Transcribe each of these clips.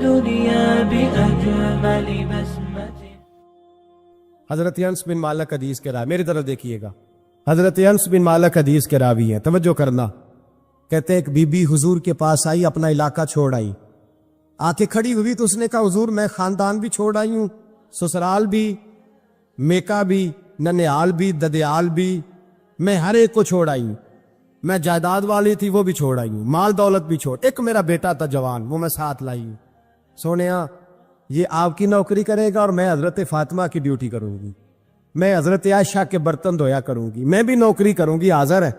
الدنيا بأجمل بسمة. حضرت انس بن مالک حدیث کے راوی، میری طرف دیکھیے گا، حضرت انس بن مالک حدیث کے راوی ہیں، توجہ کرنا. کہتے ایک بی بی حضور کے پاس آئی، اپنا علاقہ چھوڑ آئی، آ کے کھڑی ہوئی تو اس نے کہا حضور میں خاندان بھی چھوڑ آئی ہوں، سسرال بھی، میکا بھی، ننیال بھی، ددیال بھی، میں ہر ایک کو چھوڑ آئی ہوں. میں جائیداد والی تھی وہ بھی چھوڑ آئی ہوں، مال دولت بھی چھوڑ، ایک میرا بیٹا تھا جوان وہ میں ساتھ لائی ہوں. سونیا یہ آپ کی نوکری کرے گا اور میں حضرت فاطمہ کی ڈیوٹی کروں گی، میں حضرت عائشہ کے برتن دھویا کروں گی، میں بھی نوکری کروں گی، حاضر ہے.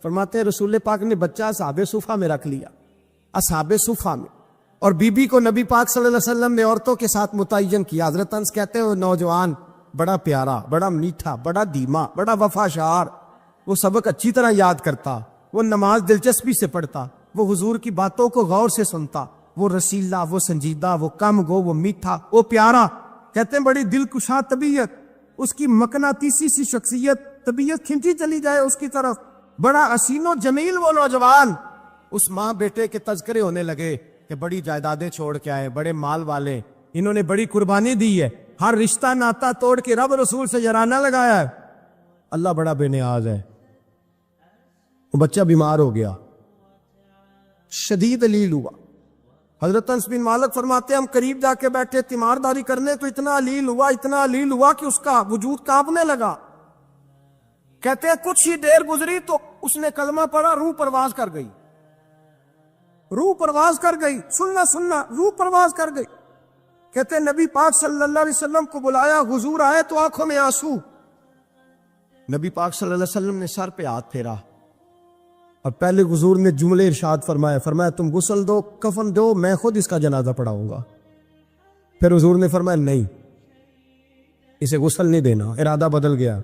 فرماتے ہیں رسول پاک نے بچہ اصحاب صفہ میں رکھ لیا، اصحاب صفہ میں، اور بی بی کو نبی پاک صلی اللہ علیہ وسلم نے عورتوں کے ساتھ متعین کیا. حضرت انس کہتے ہیں وہ نوجوان بڑا پیارا، بڑا میٹھا، بڑا دھیما، بڑا وفاشار، وہ سبق اچھی طرح یاد کرتا، وہ نماز دلچسپی سے پڑھتا، وہ حضور کی باتوں کو غور سے سنتا، وہ رسیلا، وہ سنجیدہ، وہ کم گو، وہ میٹھا، وہ پیارا. کہتے ہیں بڑی دل کشا طبیعت، اس کی مقناطیسی سی شخصیت، طبیعت کھنچی چلی جائے اس کی طرف، بڑا حسین و جمیل وہ نوجوان. اس ماں بیٹے کے تذکرے ہونے لگے کہ بڑی جائیدادیں چھوڑ کے آئے، بڑے مال والے، انہوں نے بڑی قربانی دی ہے، ہر رشتہ ناتا توڑ کے رب رسول سے جرانہ لگایا ہے، اللہ بڑا بے نیاز ہے. وہ بچہ بیمار ہو گیا، شدید علیل ہوا. حضرت انس بن مالک فرماتے ہیں ہم قریب جا کے بیٹھے تیمارداری کرنے تو اتنا علیل ہوا کہ اس کا وجود کانپنے لگا. کہتے ہیں کچھ ہی دیر گزری تو اس نے کلمہ پڑھا، روح پرواز کر گئی، روح پرواز کر گئی، سننا روح پرواز کر گئی. کہتے ہیں نبی پاک صلی اللہ علیہ وسلم کو بلایا، حضور آئے تو آنکھوں میں آنسو. نبی پاک صلی اللہ علیہ وسلم نے سر پہ ہاتھ پھیرا اور پہلے حضور نے جملے ارشاد فرمایا تم غسل دو، کفن دو، میں خود اس کا جنازہ پڑھاؤں گا. پھر حضور نے فرمایا نہیں، اسے غسل نہیں دینا. ارادہ بدل گیا،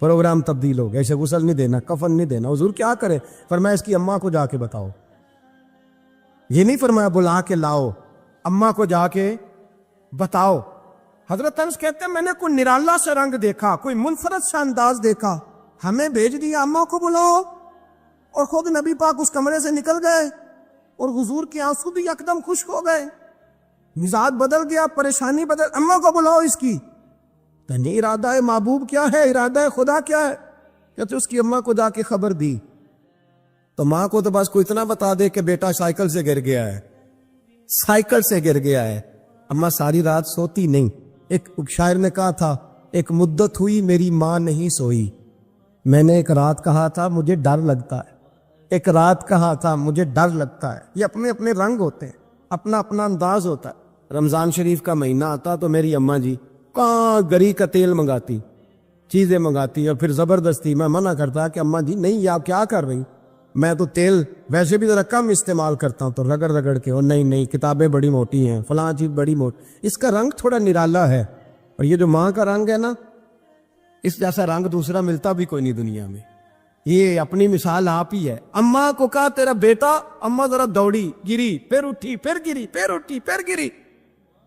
پروگرام تبدیل ہو گیا، اسے غسل نہیں دینا، کفن نہیں دینا. حضور کیا کرے؟ فرمایا اس کی اماں کو جا کے بتاؤ. یہ نہیں فرمایا بلا کے لاؤ، اماں کو جا کے بتاؤ. حضرت انس کہتے ہیں میں نے کوئی نرالا سا رنگ دیکھا، کوئی منفرد سا انداز دیکھا، ہمیں بھیج دیا اماں کو بلاؤ، اور خود نبی پاک اس کمرے سے نکل گئے اور حضور کے آنسو بھی یکدم خشک ہو گئے، مزاج بدل گیا، پریشانی بدل. اماں کو بلاؤ اس کی. نہیں ارادہ ہے محبوب کیا ہے، ارادہ ہے خدا کیا ہے؟ کہتے اس کی اماں کو جا کے خبر دی تو ماں کو تو بس کوئی اتنا بتا دے کہ بیٹا سائیکل سے گر گیا ہے، سائیکل سے گر گیا ہے. اماں ساری رات سوتی نہیں. ایک شاعر نے کہا تھا ایک مدت ہوئی میری ماں نہیں سوئی، میں نے ایک رات کہا تھا مجھے ڈر لگتا ہے، ایک رات کہا تھا مجھے ڈر لگتا ہے. یہ اپنے اپنے رنگ ہوتے ہیں، اپنا اپنا انداز ہوتا ہے. رمضان شریف کا مہینہ آتا تو میری اماں جی کہاں گری کا تیل منگاتی، چیزیں منگاتی، اور پھر زبردستی میں منع کرتا کہ اماں جی نہیں آپ کیا کر رہی، میں تو تیل ویسے بھی ذرا کم استعمال کرتا ہوں، تو رگڑ رگڑ کے، اور نہیں کتابیں بڑی موٹی ہیں، فلاں چیز بڑی موٹی، اس کا رنگ تھوڑا نرالا ہے. اور یہ جو ماں کا رنگ ہے نا، اس جیسا رنگ دوسرا ملتا بھی کوئی نہیں دنیا میں. یہ اپنی مثال آپ ہی ہے. اماں کو کہا تیرا بیٹا، اماں ذرا دوڑی، گری، پھر اٹھی، پھر گری، پھر اٹھی، پھر گری،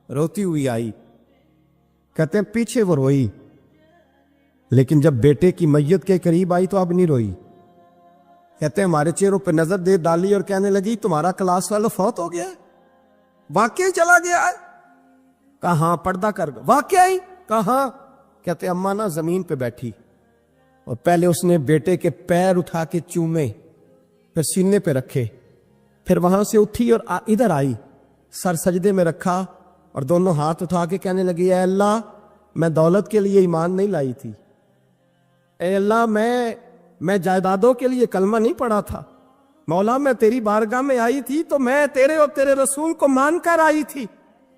روتی ہوئی آئی. کہتے ہیں پیچھے وہ روئی، لیکن جب بیٹے کی میت کے قریب آئی تو اب نہیں روئی. کہتے ہیں ہمارے چہروں پہ نظر دے ڈالی اور کہنے لگی تمہارا کلاس والا فوت ہو گیا ہے، واقعی چلا گیا ہے. کہاں پردہ کر گیا، واقعی کہاں؟ کہتے اماں نا زمین پہ بیٹھی اور پہلے اس نے بیٹے کے پیر اٹھا کے چومے، پھر سینے پہ رکھے، پھر وہاں سے اٹھی اور ادھر آئی، سر سجدے میں رکھا اور دونوں ہاتھ اٹھا کے کہنے لگی اے اللہ میں دولت کے لیے ایمان نہیں لائی تھی، اے اللہ میں جائیدادوں کے لیے کلمہ نہیں پڑھا تھا، مولا میں تیری بارگاہ میں آئی تھی تو میں تیرے اور تیرے رسول کو مان کر آئی تھی.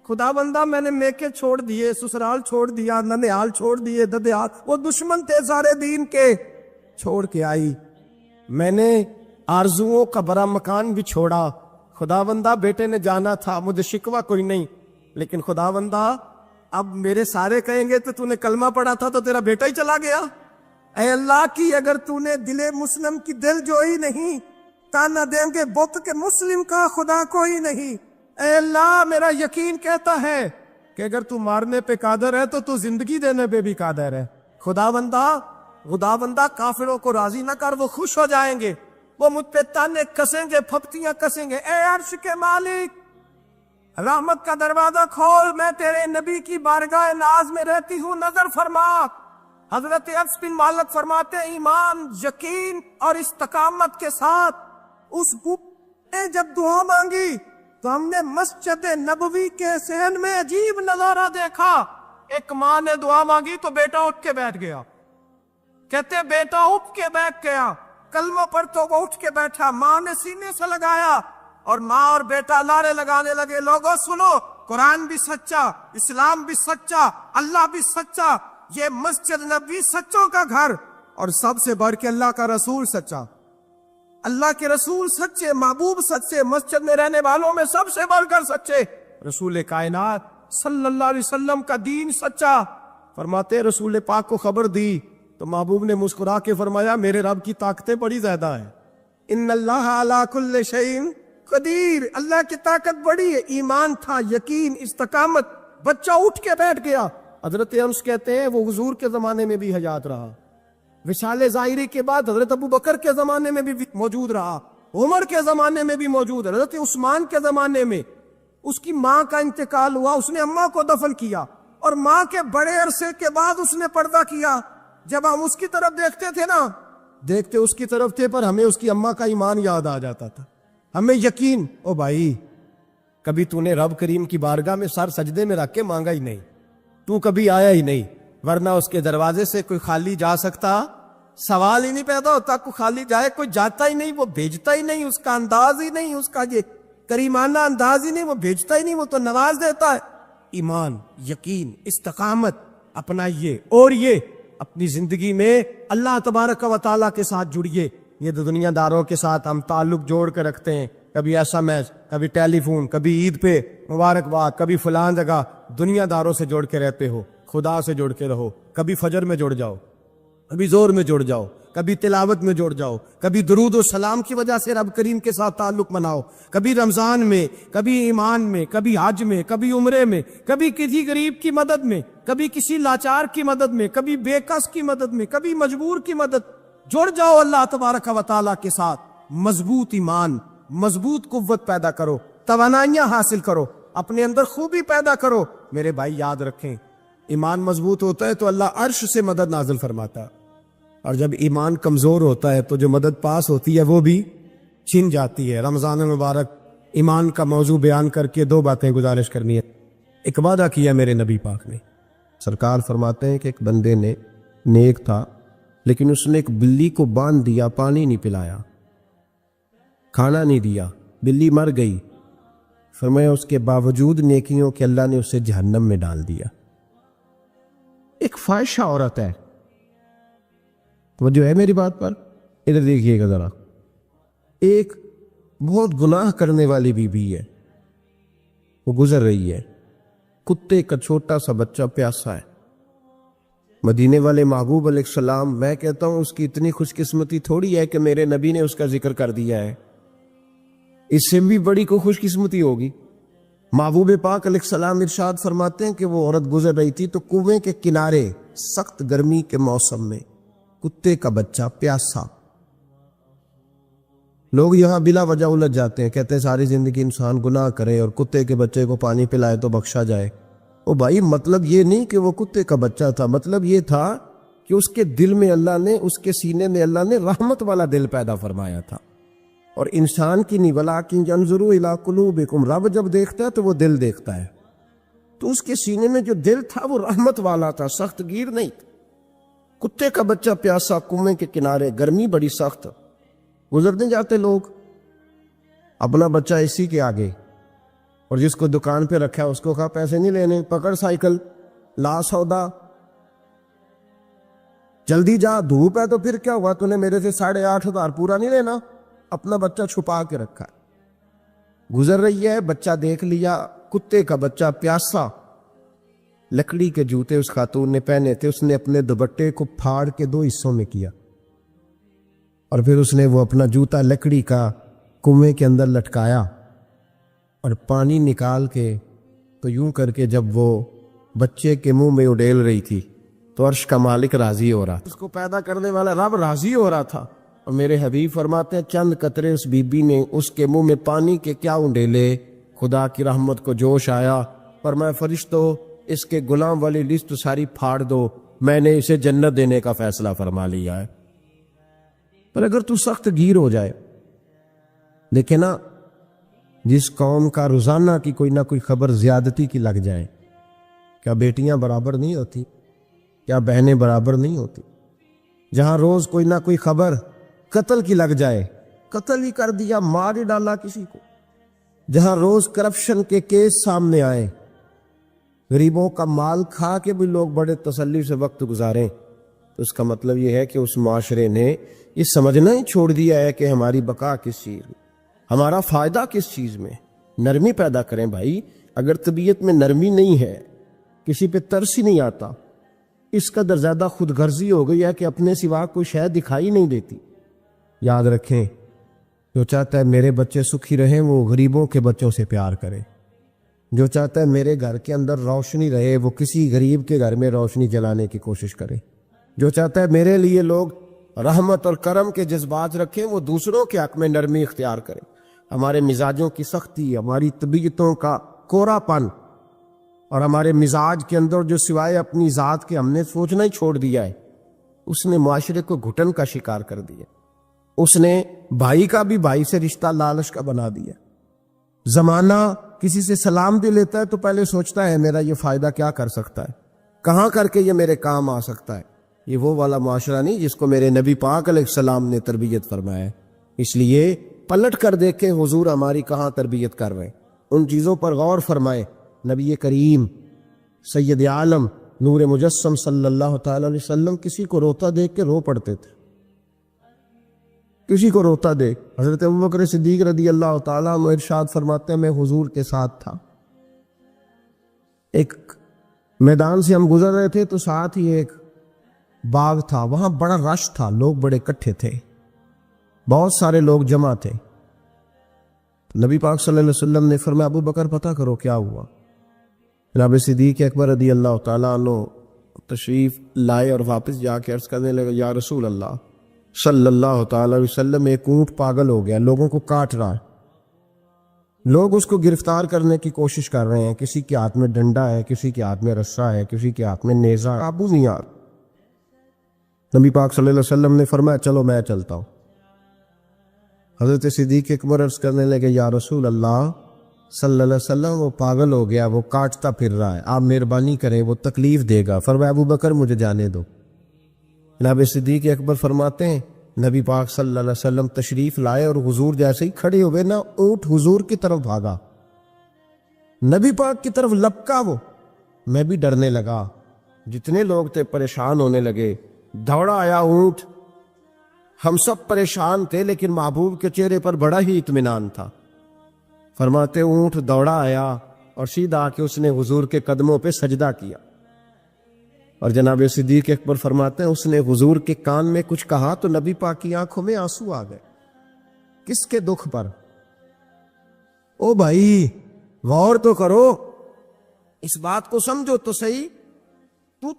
خدا بندہ میں نے میکے چھوڑ دیے، سسرال چھوڑ دیا، ننیال چھوڑ دیے، ددیال، وہ دشمن تھے سارے دین کے، چھوڑ کے آئی. میں نے آرزوؤں کا بڑا مکان بھی چھوڑا. خدا بندہ بیٹے نے جانا تھا، مجھے شکوہ کوئی نہیں، لیکن خدا بندہ اب میرے سارے کہیں گے تو نے کلمہ پڑھا تھا تو تیرا بیٹا ہی چلا گیا. اے اللہ کی اگر نے دل مسلم کی دل جوئی نہیں، تانا دیں گے بت کے مسلم کا خدا کوئی نہیں. اے اللہ میرا یقین کہتا ہے کہ اگر مارنے پہ قادر ہے تو زندگی دینے پہ بھی قادر ہے. خدا بندہ کافروں کو راضی نہ کر، وہ خوش ہو جائیں گے، وہ مجھ پہ تانے کسیں گے، پھپتیاں کسیں گے. اے عرش کے مالک، رحمت کا دروازہ کھول، میں تیرے نبی کی بارگاہ ناز میں رہتی ہوں، نظر فرما۔ حضرت انس بن مالک فرماتے ہیں ایمان، یقین اور استقامت کے ساتھ اس بوڑھے نے جب دعا مانگی تو ہم نے مسجد نبوی کے صحن میں عجیب نظارہ دیکھا۔ ایک ماں نے دعا مانگی تو بیٹا اٹھ کے بیٹھ گیا، کہتے بیٹا اٹھ کے بیٹھ گیا، کلمہ پر تو وہ اٹھ کے بیٹھا، ماں نے سینے سے لگایا اور ماں اور بیٹا نعرے لگانے لگے، لوگوں سنو، قرآن بھی سچا، اسلام بھی سچا، اللہ بھی سچا، یہ مسجد نبوی سچوں کا گھر، اور سب سے بڑھ کے اللہ کا رسول سچا، اللہ کے رسول سچے، محبوب سچے، مسجد میں رہنے والوں میں سب سے بڑھ کر سچے، رسول کائنات صلی اللہ علیہ وسلم کا دین سچا۔ فرماتے رسول پاک کو خبر دی تو محبوب نے مسکرا کے فرمایا میرے رب کی طاقتیں بڑی زیادہ ہیں، ان اللہ علی کل شیء قدیر، اللہ کی طاقت بڑی ہے۔ ایمان تھا، یقین، استقامت، بچہ اٹھ کے بیٹھ گیا۔ حضرت انس کہتے ہیں وہ حضور کے زمانے میں بھی حیات رہا، وصال ظاہری کے بعد حضرت ابو بکر کے زمانے میں بھی موجود رہا، عمر کے زمانے میں بھی موجود ہے، حضرت عثمان کے زمانے میں اس کی ماں کا انتقال ہوا، اس نے اماں کو دفن کیا، اور ماں کے بڑے عرصے کے بعد اس نے پردہ کیا۔ جب ہم اس کی طرف دیکھتے تھے نا، دیکھتے اس کی طرف تھے پر ہمیں اس کی اماں کا ایمان یاد آ جاتا تھا، ہمیں یقین، او بھائی کبھی تو نے رب کریم کی بارگاہ میں سر سجدے میں رکھ کے مانگا ہی نہیں، تو کبھی آیا ہی نہیں، ورنہ اس کے دروازے سے کوئی خالی جا سکتا؟ سوال ہی نہیں پیدا ہوتا، کوئی خالی جائے، کوئی جاتا ہی نہیں، وہ بھیجتا ہی نہیں، اس کا انداز ہی نہیں، اس کا یہ کریمانہ انداز ہی نہیں، وہ بھیجتا ہی نہیں، وہ تو نواز دیتا ہے۔ ایمان، یقین، استقامت اپنائیے، اور یہ اپنی زندگی میں اللہ تبارک و تعالیٰ کے ساتھ جڑیے۔ یہ دنیا داروں کے ساتھ ہم تعلق جوڑ کے رکھتے ہیں، کبھی SMS، کبھی ٹیلی فون، کبھی عید پہ مبارکباد، کبھی فلان جگہ، دنیا داروں سے جوڑ کے رہتے ہو، خدا سے جوڑ کے رہو، کبھی فجر میں جڑ جاؤ، کبھی زور میں جڑ جاؤ، کبھی تلاوت میں جڑ جاؤ، کبھی درود و سلام کی وجہ سے رب کریم کے ساتھ تعلق بناؤ، کبھی رمضان میں، کبھی ایمان میں، کبھی حج میں، کبھی عمرے میں، کبھی کسی غریب کی مدد میں، کبھی کسی لاچار کی مدد میں، کبھی بے کس کی مدد میں، کبھی مجبور کی مدد۔ جڑ جاؤ اللہ تبارک و تعالیٰ کے ساتھ، مضبوط ایمان، مضبوط قوت پیدا کرو، توانائیاں حاصل کرو، اپنے اندر خوبی پیدا کرو۔ میرے بھائی یاد رکھیں، ایمان مضبوط ہوتا ہے تو اللہ عرش سے مدد نازل فرماتا ہے، اور جب ایمان کمزور ہوتا ہے تو جو مدد پاس ہوتی ہے وہ بھی چھن جاتی ہے۔ رمضان المبارک ایمان کا موضوع بیان کر کے دو باتیں گزارش کرنی ہے۔ ایک وعدہ کیا میرے نبی پاک نے، سرکار فرماتے ہیں کہ ایک بندے نے نیک تھا لیکن اس نے ایک بلی کو باندھ دیا، پانی نہیں پلایا، کھانا نہیں دیا، بلی مر گئی، فرمایا اس کے باوجود نیکیوں کے اللہ نے اسے جہنم میں ڈال دیا۔ ایک فاحشہ عورت ہے، وہ جو ہے میری بات پر ادھر دیکھیے گا ذرا، ایک بہت گناہ کرنے والی بیوی ہے، وہ گزر رہی ہے، کتے کا چھوٹا سا بچہ پیاسا ہے، مدینے والے محبوب علیہ السلام، میں کہتا ہوں اس کی اتنی خوش قسمتی تھوڑی ہے کہ میرے نبی نے اس کا ذکر کر دیا ہے، اس سے بھی بڑی کوئی خوش قسمتی ہوگی۔ محبوب پاک علیہ السلام ارشاد فرماتے ہیں کہ وہ عورت گزر رہی تھی تو کنویں کے کنارے سخت گرمی کے موسم میں کتے کا بچہ پیاسا۔ لوگ یہاں بلا وجہ الجھ جاتے ہیں، کہتے ہیں ساری زندگی انسان گناہ کرے اور کتے کے بچے کو پانی پلائے تو بخشا جائے۔ او بھائی مطلب یہ نہیں کہ وہ کتے کا بچہ تھا، مطلب یہ تھا کہ اس کے دل میں اللہ نے، اس کے سینے میں اللہ نے رحمت والا دل پیدا فرمایا تھا، اور انسان کی نہیں، وَلَٰكِن يَنظُرُ إِلَىٰ قُلُوبِكُمْ، رب جب دیکھتا ہے تو وہ دل دیکھتا ہے، تو اس کے سینے میں جو دل تھا وہ رحمت والا تھا، سخت گیر نہیں تھا۔ کتے کا بچہ پیاسا، کنویں کے کنارے، گرمی بڑی سخت، گزرنے جاتے لوگ، اپنا بچہ اسی کے آگے، اور جس کو دکان پہ رکھا ہے اس کو کہا پیسے نہیں لینے، پکڑ سائیکل، لا سودا، جلدی جا، دھوپ ہے تو پھر کیا ہوا، تو نے میرے سے 8,500 پورا نہیں لینا، اپنا بچہ چھپا کے رکھا ہے۔ گزر رہی ہے، بچہ دیکھ لیا، کتے کا بچہ پیاسا، لکڑی کے جوتے اس خاتون نے پہنے تھے، اس نے اپنے دوپٹے کو پھاڑ کے 2 حصوں میں کیا، اور پھر اس نے وہ اپنا جوتا لکڑی کا کنویں کے اندر لٹکایا، اور پانی نکال کے تو یوں کر کے جب وہ بچے کے منہ میں اڈیل رہی تھی تو عرش کا مالک راضی ہو رہا تھا، اس کو پیدا کرنے والا رب راضی ہو رہا تھا۔ اور میرے حبیب فرماتے ہیں چند قطرے اس بی بی نے اس کے منہ میں پانی کے کیا اڈیلے، خدا کی رحمت کو جوش آیا، فرمایا فرشتوں اس کے غلام والی لسٹ ساری پھاڑ دو، میں نے اسے جنت دینے کا فیصلہ فرما لیا ہے۔ پر اگر تو سخت گیر ہو جائے، دیکھیں نا، جس قوم کا روزانہ کی کوئی نہ کوئی خبر زیادتی کی لگ جائے، کیا بیٹیاں برابر نہیں ہوتی؟ کیا بہنیں برابر نہیں ہوتی؟ جہاں روز کوئی نہ کوئی خبر قتل کی لگ جائے، قتل ہی کر دیا، مار ہی ڈالا کسی کو، جہاں روز کرپشن کے کیس سامنے آئے، غریبوں کا مال کھا کے بھی لوگ بڑے تسلی سے وقت گزاریں، تو اس کا مطلب یہ ہے کہ اس معاشرے نے یہ سمجھنا ہی چھوڑ دیا ہے کہ ہماری بقا کس چیز میں، ہمارا فائدہ کس چیز میں۔ نرمی پیدا کریں بھائی، اگر طبیعت میں نرمی نہیں ہے، کسی پہ ترس ہی نہیں آتا، اس قدر زیادہ خود غرضی ہو گئی ہے کہ اپنے سوا کوئی شے دکھائی نہیں دیتی۔ یاد رکھیں، جو چاہتا ہے میرے بچے سکھی رہیں وہ غریبوں کے بچوں سے پیار کرے، جو چاہتا ہے میرے گھر کے اندر روشنی رہے وہ کسی غریب کے گھر میں روشنی جلانے کی کوشش کرے، جو چاہتا ہے میرے لیے لوگ رحمت اور کرم کے جذبات رکھیں وہ دوسروں کے حق میں نرمی اختیار کرے۔ ہمارے مزاجوں کی سختی، ہماری طبیعتوں کا کورا پن اور ہمارے مزاج کے اندر جو سوائے اپنی ذات کے ہم نے سوچنا ہی چھوڑ دیا ہے، اس نے معاشرے کو گھٹن کا شکار کر دیا، اس نے بھائی کا بھی بھائی سے رشتہ لالچ کا بنا دیا۔ زمانہ کسی سے سلام بھی لیتا ہے تو پہلے سوچتا ہے میرا یہ فائدہ کیا کر سکتا ہے، کہاں کر کے یہ میرے کام آ سکتا ہے۔ یہ وہ والا معاشرہ نہیں جس کو میرے نبی پاک علیہ السلام نے تربیت فرمایا ہے۔ اس لیے پلٹ کر دیکھیں حضور ہماری کہاں تربیت کر رہے ہیں، ان چیزوں پر غور فرمائیں۔ نبی کریم سید عالم نور مجسم صلی اللہ تعالی علیہ وسلم کسی کو روتا دیکھ کے رو پڑتے تھے، کسی کو روتا دیکھ۔ حضرت ابوبکر صدیق رضی اللہ تعالیٰ عنہ ارشاد فرماتے ہیں میں حضور کے ساتھ تھا، ایک میدان سے ہم گزر رہے تھے تو ساتھ ہی ایک باغ تھا، وہاں بڑا رش تھا، لوگ بڑے اکٹھے تھے، بہت سارے لوگ جمع تھے۔ نبی پاک صلی اللہ علیہ وسلم نے فرمایا ابو بکر پتہ کرو کیا ہوا۔ جناب صدیق اکبر رضی اللہ تعالیٰ عنہ تشریف لائے اور واپس جا کے عرض کرنے لگے یا رسول اللہ صلی اللہ تعالی علیہ وسلم، ایک اونٹ پاگل ہو گیا، لوگوں کو کاٹ رہا ہے، لوگ اس کو گرفتار کرنے کی کوشش کر رہے ہیں، کسی کے ہاتھ میں ڈنڈا ہے، کسی کے ہاتھ میں رسا ہے، کسی کے ہاتھ میں نیزہ، قابو نہیں آ رہا۔ نبی پاک صلی اللہ علیہ وسلم نے فرمایا چلو میں چلتا ہوں۔ حضرت صدیق اکبر عرض کرنے لگے یا رسول اللہ صلی اللہ علیہ وسلم وہ پاگل ہو گیا، وہ کاٹتا پھر رہا ہے، آپ مہربانی کریں، وہ تکلیف دے گا۔ فرمایا ابو بکر مجھے جانے دو۔ جناب صدیق اکبر فرماتے ہیں نبی پاک صلی اللہ علیہ وسلم تشریف لائے اور حضور جیسے ہی کھڑے ہوئے نا، اونٹ حضور کی طرف بھاگا، نبی پاک کی طرف لپکا، وہ میں بھی ڈرنے لگا، جتنے لوگ تھے پریشان ہونے لگے، دوڑا آیا اونٹ، ہم سب پریشان تھے لیکن محبوب کے چہرے پر بڑا ہی اطمینان تھا۔ فرماتے اونٹ دوڑا آیا اور سیدھا آ کے اس نے حضور کے قدموں پہ سجدہ کیا، اور جناب صدیق اکبر فرماتے ہیں اس نے حضور کے کان میں کچھ کہا تو نبی پاک کی آنکھوں میں آنسو آ گئے۔ کس کے دکھ پر؟ او بھائی غور تو کرو، اس بات کو سمجھو تو صحیح،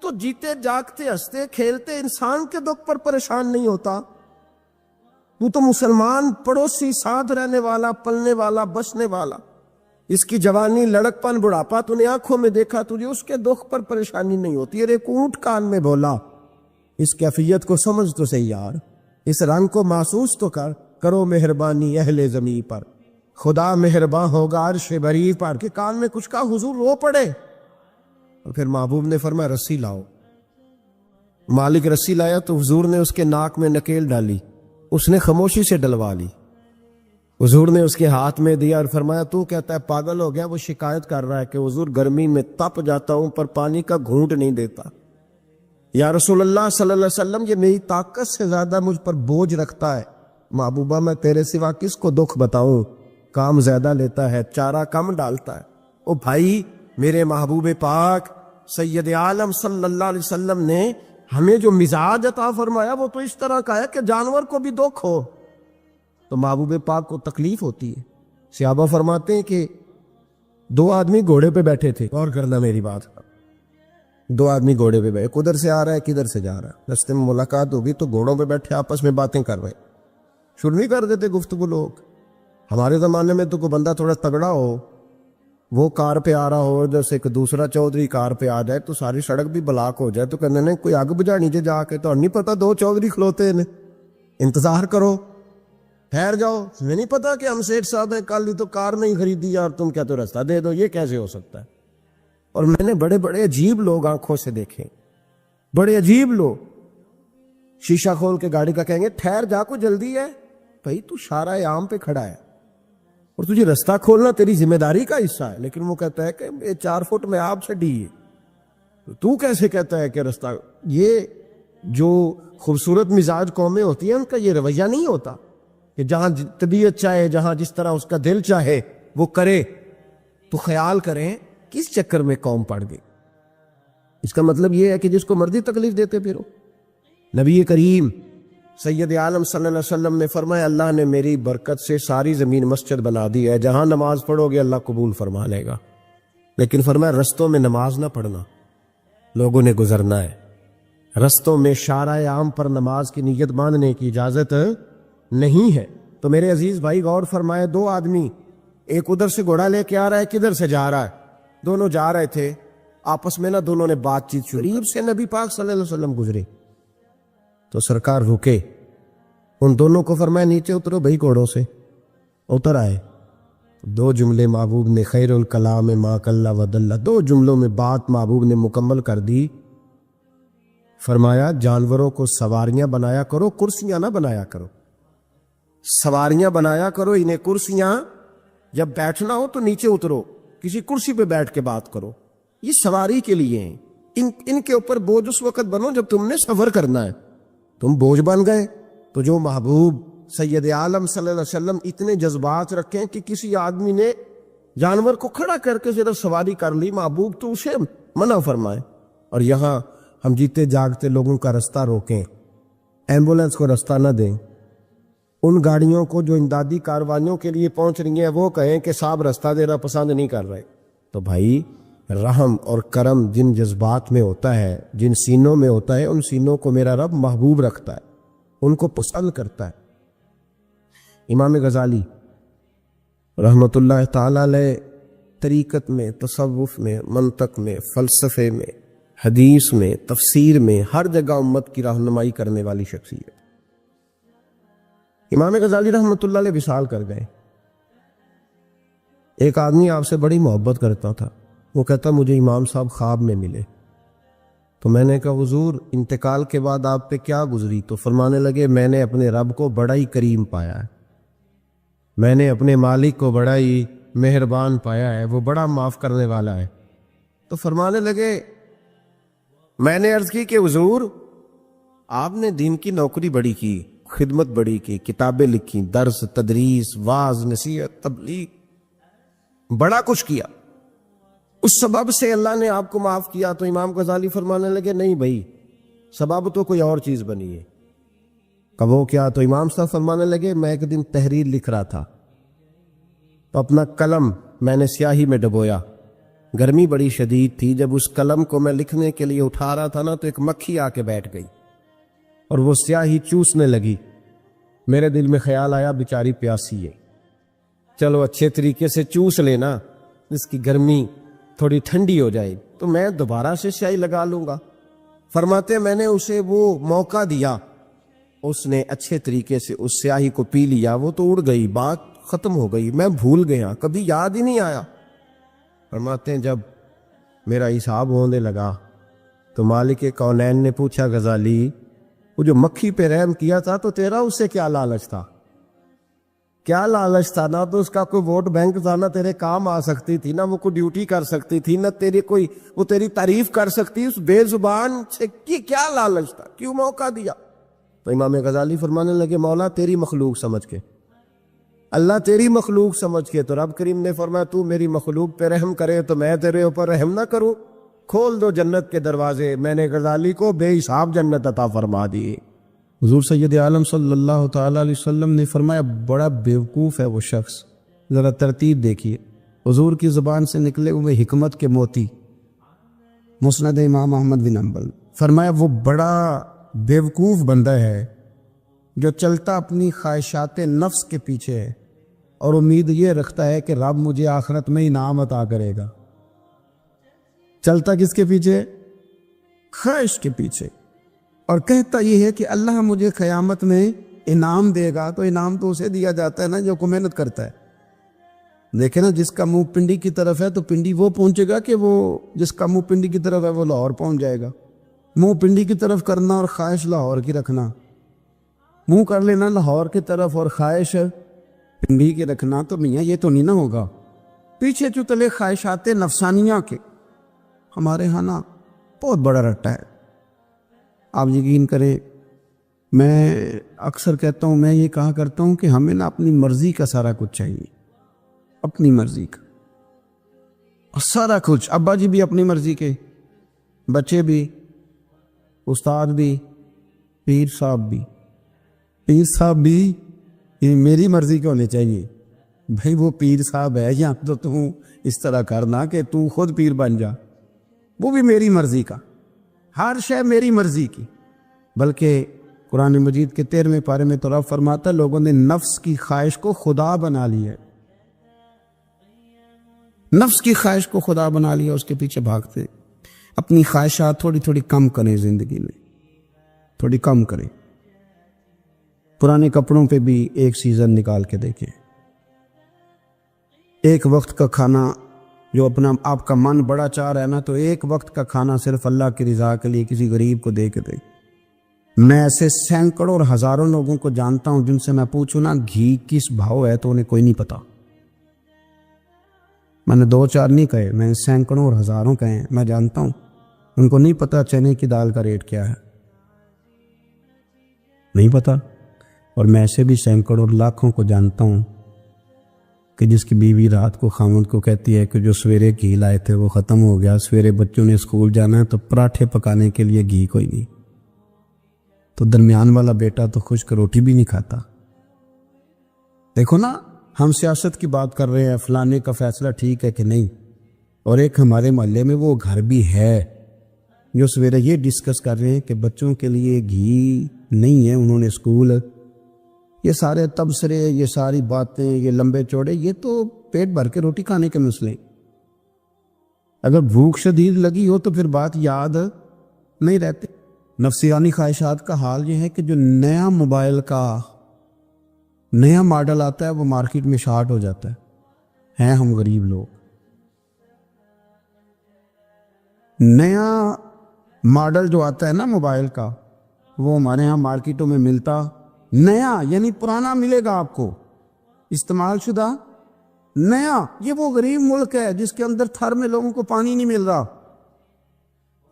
تو جیتے جاگتے ہنستے کھیلتے انسان کے دکھ پر پریشان نہیں ہوتا، تو مسلمان پڑوسی ساتھ رہنے والا، پلنے والا، بسنے والا، اس کی جوانی لڑک پن بڑھاپا تو نے آنکھوں میں دیکھا، تجھے اس کے دکھ پر پریشانی نہیں ہوتی۔ ایک اونٹ کان میں بولا، اس کیفیت کو سمجھ تو صحیح یار، اس رنگ کو محسوس تو کرو مہربانی اہل زمین پر، خدا مہرباں ہوگا عرش بری پر، کہ کان میں کچھ کہا حضور رو پڑے، اور پھر محبوب نے فرمایا رسی لاؤ۔ مالک رسی لایا تو حضور نے اس کے ناک میں نکیل ڈالی، اس نے خاموشی سے ڈلوا لی، حضور نے اس کے ہاتھ میں دیا اور فرمایا تو کہتا ہے پاگل ہو گیا، وہ شکایت کر رہا ہے کہ حضور گرمی میں تپ جاتا ہوں پر پانی کا گھونٹ نہیں دیتا، یا رسول اللہ صلی اللہ علیہ وسلم یہ میری طاقت سے زیادہ مجھ پر بوجھ رکھتا ہے، محبوبہ میں تیرے سوا کس کو دکھ بتاؤں، کام زیادہ لیتا ہے چارہ کم ڈالتا ہے۔ او بھائی میرے محبوب پاک سید عالم صلی اللہ علیہ وسلم نے ہمیں جو مزاج عطا فرمایا وہ تو اس طرح کا ہے کہ جانور کو بھی دکھ ہو تو محبوب پاک کو تکلیف ہوتی ہے۔ صحابہ فرماتے ہیں کہ دو آدمی گھوڑے پہ بیٹھے تھے، غور کرنا میری بات، دو آدمی گھوڑے پہ بیٹھے، کدھر سے آ رہا ہے کدھر سے جا رہا ہے، رستے میں ملاقات ہوگی تو گھوڑوں پہ بیٹھے آپس میں باتیں کر رہے، شروع نہیں کر دیتے گفتگو لوگ۔ ہمارے زمانے میں تو کوئی بندہ تھوڑا تگڑا ہو وہ کار پہ آ رہا ہو جیسے ایک دوسرا چودھری کار پہ آ جائے تو ساری سڑک بھی بلاک ہو جائے تو کہنے نے کوئی اگ بجھا نیچے جا کے تو نہیں پتا دو چودھری کھلوتے ہیں انتظار کرو ٹھہر جاؤ تمہیں نہیں پتا کہ ہم سیٹھ صاحب ہیں کل ہی تو کار نہیں خریدی اور تم کیا تو راستہ دے دو یہ کیسے ہو سکتا ہے اور میں نے بڑے بڑے عجیب لوگ آنکھوں سے دیکھے بڑے عجیب لوگ شیشہ کھول کے گاڑی کا کہیں گے ٹھہر جا کو جلدی ہے بھائی تو شارع عام پہ کھڑا ہے اور تجھے راستہ کھولنا تیری ذمہ داری کا حصہ ہے لیکن وہ کہتا ہے کہ یہ 4 فٹ میں آپ سے ڈی ہے تو کیسے کہتا ہے کہ راستہ یہ جو خوبصورت مزاج قومیں ہوتی ہیں ان کا یہ رویہ نہیں ہوتا کہ جہاں طبیعت چاہے جہاں جس طرح اس کا دل چاہے وہ کرے تو خیال کریں کس چکر میں قوم پڑ گئی اس کا مطلب یہ ہے کہ جس کو مرضی تکلیف دیتے پھرو نبی کریم سید عالم صلی اللہ علیہ وسلم نے فرمایا اللہ نے میری برکت سے ساری زمین مسجد بنا دی ہے جہاں نماز پڑھو گے اللہ قبول فرما لے گا لیکن فرمایا رستوں میں نماز نہ پڑھنا لوگوں نے گزرنا ہے رستوں میں شارع عام پر نماز کی نیت باندھنے کی اجازت نہیں ہے تو میرے عزیز بھائی غور فرمائے 2 آدمی ایک ادھر سے گھوڑا لے کے آ رہا ہے کدھر سے جا رہا ہے دونوں جا رہے تھے آپس میں نہ دونوں نے بات چیت شریف سے نبی پاک صلی اللہ علیہ وسلم گزرے تو سرکار رکے ان دونوں کو فرمایا نیچے اترو بھائی گھوڑوں سے اتر آئے 2 جملے محبوب نے خیر الکلام ما قل و دل 2 جملوں میں بات محبوب نے مکمل کر دی فرمایا جانوروں کو سواریاں بنایا کرو کرسیاں نہ بنایا کرو سواریاں بنایا کرو انہیں کرسیاں جب بیٹھنا ہو تو نیچے اترو کسی کرسی پہ بیٹھ کے بات کرو یہ سواری کے لیے ہیں ان کے اوپر بوجھ اس وقت بنو جب تم نے سفر کرنا ہے تم بوجھ بن گئے تو جو محبوب سید عالم صلی اللہ علیہ وسلم اتنے جذبات رکھیں کہ کسی آدمی نے جانور کو کھڑا کر کے صرف سواری کر لی محبوب تو اسے منع فرمائے اور یہاں ہم جیتے جاگتے لوگوں کا راستہ روکیں ایمبولنس کو راستہ نہ دیں ان گاڑیوں کو جو امدادی کاروائیوں کے لیے پہنچ رہی ہیں وہ کہیں کہ صاحب راستہ دینا پسند نہیں کر رہے تو بھائی رحم اور کرم جن جذبات میں ہوتا ہے جن سینوں میں ہوتا ہے ان سینوں کو میرا رب محبوب رکھتا ہے ان کو پسند کرتا ہے امام غزالی رحمت اللہ تعالی علیہ طریقت میں تصوف میں منطق میں فلسفے میں حدیث میں تفسیر میں ہر جگہ امت کی رہنمائی کرنے والی شخصیت امام غزالی رحمت اللہ علیہ وصال کر گئے ایک آدمی آپ سے بڑی محبت کرتا تھا وہ کہتا مجھے امام صاحب خواب میں ملے تو میں نے کہا حضور انتقال کے بعد آپ پہ کیا گزری تو فرمانے لگے میں نے اپنے رب کو بڑا ہی کریم پایا ہے میں نے اپنے مالک کو بڑا ہی مہربان پایا ہے وہ بڑا معاف کرنے والا ہے تو فرمانے لگے میں نے عرض کی کہ حضور آپ نے دین کی نوکری بڑی کی خدمت بڑی کی کتابیں لکھی درس تدریس واعظ نصیحت تبلیغ بڑا کچھ کیا اس سبب سے اللہ نے آپ کو معاف کیا تو امام غزالی فرمانے لگے نہیں بھائی سبب تو کوئی اور چیز بنی ہے کب وہ کیا تو امام صاحب فرمانے لگے میں ایک دن تحریر لکھ رہا تھا تو اپنا قلم میں نے سیاہی میں ڈبویا گرمی بڑی شدید تھی جب اس قلم کو میں لکھنے کے لیے اٹھا رہا تھا نا تو ایک مکھی آ کے بیٹھ گئی اور وہ سیاہی چوسنے لگی میرے دل میں خیال آیا بیچاری پیاسی ہے چلو اچھے طریقے سے چوس لینا اس کی گرمی تھوڑی ٹھنڈی ہو جائے تو میں دوبارہ سے سیاہی لگا لوں گا فرماتے میں نے اسے وہ موقع دیا اس نے اچھے طریقے سے اس سیاہی کو پی لیا وہ تو اڑ گئی بات ختم ہو گئی میں بھول گیا کبھی یاد ہی نہیں آیا فرماتے ہیں جب میرا حساب ہونے لگا تو مالک کونین نے پوچھا غزالی وہ جو مکھی پہ رحم کیا تھا تو تیرا اس سے کیا لالچ تھا کیا لالچ تھا نہ تو اس کا کوئی ووٹ بینک تھا نہ تیرے کام آ سکتی تھی نہ وہ کوئی ڈیوٹی کر سکتی تھی نہ تیری کوئی وہ تیری تعریف کر سکتی اس بے زبان سے کیا لالچ تھا کیوں موقع دیا تو امام غزالی فرمانے لگے مولا تیری مخلوق سمجھ کے اللہ تیری مخلوق سمجھ کے تو رب کریم نے فرمایا تو میری مخلوق پہ رحم کرے تو میں تیرے اوپر رحم نہ کروں کھول دو جنت کے دروازے میں نے غزالی کو بے حساب جنت عطا فرما دی حضور سید عالم صلی اللہ تعالی علیہ وسلم نے فرمایا بڑا بیوقوف ہے وہ شخص ذرا ترتیب دیکھیے حضور کی زبان سے نکلے ہوئے حکمت کے موتی مسند امام احمد بن حنبل فرمایا وہ بڑا بیوقوف بندہ ہے جو چلتا اپنی خواہشات نفس کے پیچھے ہے اور امید یہ رکھتا ہے کہ رب مجھے آخرت میں انعام عطا کرے گا. چلتا کس کے پیچھے؟ خواہش کے پیچھے. اور کہتا یہ ہے کہ اللہ مجھے قیامت میں انعام دے گا. تو انعام تو اسے دیا جاتا ہے نا جو کو محنت کرتا ہے. دیکھیں نا، جس کا منہ پنڈی کی طرف ہے تو پنڈی وہ پہنچے گا کہ وہ جس کا منہ پنڈی کی طرف ہے وہ لاہور پہنچ جائے گا. منہ پنڈی کی طرف کرنا اور خواہش لاہور کی رکھنا، منہ کر لینا لاہور کی طرف اور خواہش پنڈی کی رکھنا، تو میاں یہ تو نہیں نہ ہوگا. پیچھے چتلے خواہشات نفسانیہ کے ہمارے ہاں نا بہت بڑا رٹا ہے. آپ یقین کریں، میں اکثر کہتا ہوں، میں یہ کہا کرتا ہوں کہ ہمیں نا اپنی مرضی کا سارا کچھ چاہیے، اپنی مرضی کا اور سارا کچھ. ابا جی بھی اپنی مرضی کے، بچے بھی، استاد بھی، پیر صاحب بھی. پیر صاحب بھی یہ میری مرضی کے ہونے چاہیے. بھائی وہ پیر صاحب ہے یا تو تم اس طرح کرنا کہ تو خود پیر بن جا، وہ بھی میری مرضی کا. ہر شے میری مرضی کی. بلکہ قرآن مجید کے 13ویں پارے میں تو رب فرماتا ہے لوگوں نے نفس کی خواہش کو خدا بنا لیا ہے. نفس کی خواہش کو خدا بنا لیا، اس کے پیچھے بھاگتے. اپنی خواہشات تھوڑی تھوڑی کم کریں، زندگی میں تھوڑی کم کریں. پرانے کپڑوں پہ بھی ایک سیزن نکال کے دیکھیں. ایک وقت کا کھانا جو اپنا آپ کا من بڑا چاہ رہا ہے نا، تو ایک وقت کا کھانا صرف اللہ کی رضا کے لیے کسی غریب کو دے کے دے. میں ایسے سینکڑوں اور ہزاروں لوگوں کو جانتا ہوں جن سے میں پوچھوں نا گھی کس بھاؤ ہے تو انہیں کوئی نہیں پتا. میں نے 2-4 نہیں کہے، میں سینکڑوں اور ہزاروں کہے ہیں. میں جانتا ہوں ان کو نہیں پتا چنے کی دال کا ریٹ کیا ہے، نہیں پتا. اور میں ایسے بھی سینکڑوں اور لاکھوں کو جانتا ہوں کہ جس کی بیوی رات کو خامد کو کہتی ہے کہ جو سویرے گھی لائے تھے وہ ختم ہو گیا، سویرے بچوں نے اسکول جانا ہے تو پراٹھے پکانے کے لیے گھی کوئی نہیں. تو درمیان والا بیٹا تو خشک روٹی بھی نہیں کھاتا. دیکھو نا، ہم سیاست کی بات کر رہے ہیں، فلانے کا فیصلہ ٹھیک ہے کہ نہیں، اور ایک ہمارے محلے میں وہ گھر بھی ہے جو سویرے یہ ڈسکس کر رہے ہیں کہ بچوں کے لیے گھی نہیں ہے، انہوں نے اسکول. یہ سارے تبصرے، یہ ساری باتیں، یہ لمبے چوڑے، یہ تو پیٹ بھر کے روٹی کھانے کے مسئلے. اگر بھوک شدید لگی ہو تو پھر بات یاد نہیں رہتے. نفسیانی خواہشات کا حال یہ ہے کہ جو نیا موبائل کا نیا ماڈل آتا ہے وہ مارکیٹ میں شارٹ ہو جاتا ہے. ہیں ہم غریب لوگ. نیا ماڈل جو آتا ہے نا موبائل کا، وہ ہمارے ہاں مارکیٹوں میں ملتا نیا، یعنی پرانا ملے گا آپ کو، استعمال شدہ نیا. یہ وہ غریب ملک ہے جس کے اندر تھر میں لوگوں کو پانی نہیں مل رہا.